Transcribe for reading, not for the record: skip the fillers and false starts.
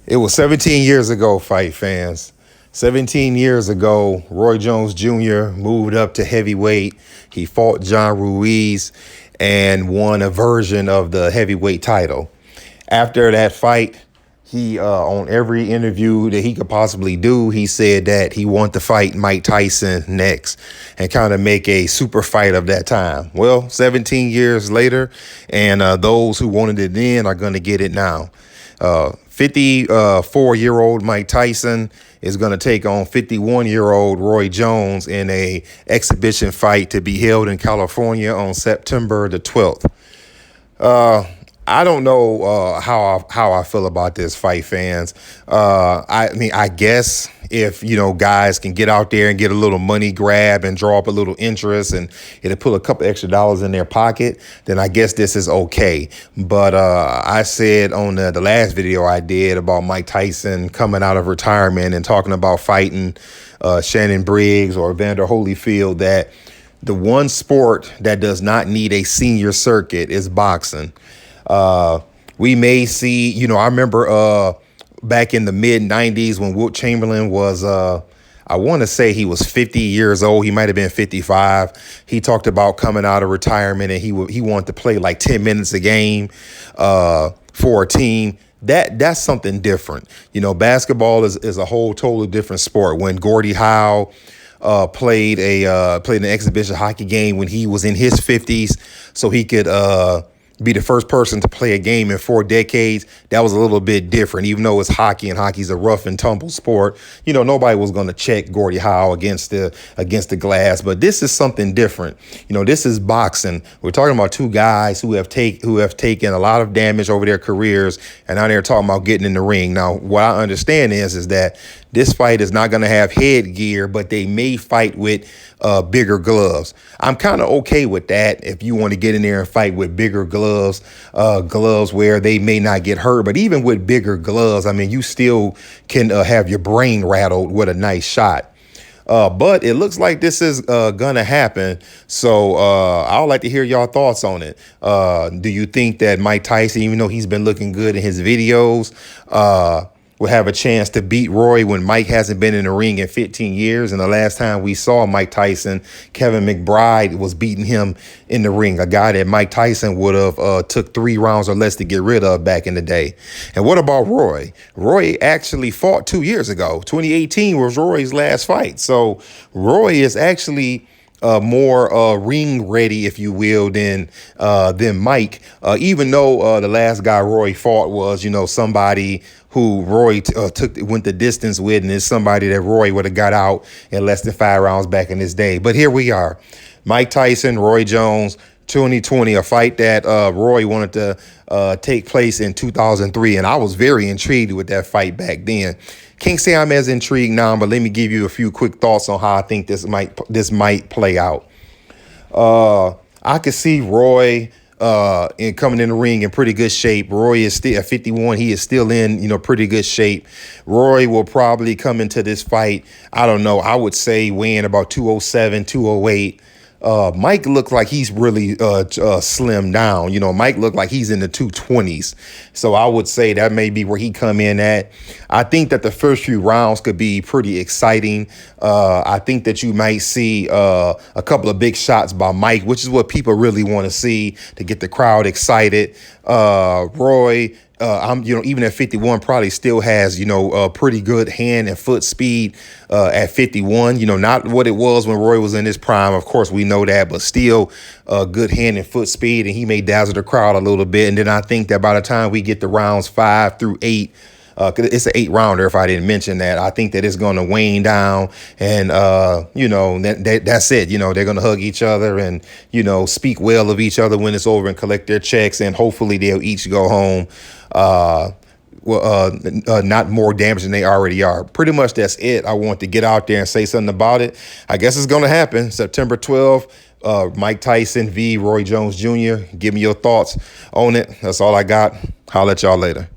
It was 17 years ago, fight fans. 17 years ago, Roy Jones Jr. moved up to heavyweight. He fought John Ruiz and won a version of the heavyweight title. After that fight, he on every interview that he could possibly do, he said that he wanted to fight Mike Tyson next and kind of make a super fight of that time. Well, 17 years later, and those who wanted it then are going to get it now. 54-year-old Mike Tyson is going to take on 51-year-old Roy Jones in a exhibition fight to be held in California on September the 12th. I don't know how I feel about this fight, fans. I mean, I guess if, guys can get out there and get a little money grab and draw up a little interest and it'll put a couple extra dollars in their pocket, then I guess this is okay. But I said on the last video I did about Mike Tyson coming out of retirement and talking about fighting Shannon Briggs or Evander Holyfield that the one sport that does not need a senior circuit is boxing. We may see, I remember back in the mid 90s when Wilt Chamberlain was, I want to say he was 50 years old. He might have been 55. He talked about coming out of retirement and he wanted to play like 10 minutes a game for a team. That's something different. Basketball is a whole totally different sport. When Gordie Howe played an exhibition hockey game when he was in his 50s so he could be the first person to play a game in 4 decades, that was a little bit different. Even though it's hockey and hockey's a rough and tumble sport, nobody was going to check Gordie Howe against the glass. But this is something different. This is boxing. We're talking about two guys who have taken a lot of damage over their careers, and now they're talking about getting in the ring. Now, what I understand is that this fight is not going to have headgear, but they may fight with bigger gloves. I'm kind of okay with that if you want to get in there and fight with bigger gloves where they may not get hurt. But even with bigger gloves, I mean, you still can have your brain rattled with a nice shot. But it looks like this is going to happen. So I would like to hear y'all thoughts on it. Do you think that Mike Tyson, even though he's been looking good in his videos, will have a chance to beat Roy when Mike hasn't been in the ring in 15 years? And the last time we saw Mike Tyson, Kevin McBride was beating him in the ring, a guy that Mike Tyson would have took 3 rounds or less to get rid of back in the day. And what about Roy? Roy actually fought 2 years ago. 2018 was Roy's last fight. So Roy is actually more ring ready, if you will, than Mike. Even though the last guy Roy fought was, somebody who Roy went the distance with, and is somebody that Roy would have got out in less than 5 rounds back in his day. But here we are, Mike Tyson, Roy Jones, 2020, a fight that Roy wanted to take place in 2003, and I was very intrigued with that fight back then. Can't say I'm as intrigued now, but let me give you a few quick thoughts on how I think this might play out. I could see Roy coming in the ring in pretty good shape. Roy is still at 51. He is still in, pretty good shape. Roy will probably come into this fight, I don't know, I would say weighing about 207, 208. Mike looked like he's really slimmed down. Mike looked like he's in the 220s. So I would say that may be where he come in at. I think that the first few rounds could be pretty exciting. I think that you might see a couple of big shots by Mike, which is what people really want to see to get the crowd excited. Roy, even at 51, probably still has, pretty good hand and foot speed at 51. Not what it was when Roy was in his prime. Of course, we know that, but still good hand and foot speed, and he may dazzle the crowd a little bit. And then I think that by the time we get to rounds 5 through 8, it's an 8-rounder, if I didn't mention that, I think that it's going to wane down and, that's it. They're going to hug each other and, speak well of each other when it's over and collect their checks. And hopefully they'll each go home not more damaged than they already are. Pretty much that's it. I want to get out there and say something about it. I guess it's going to happen September 12th. Mike Tyson v. Roy Jones Jr. Give me your thoughts on it. That's all I got. Holla at y'all later.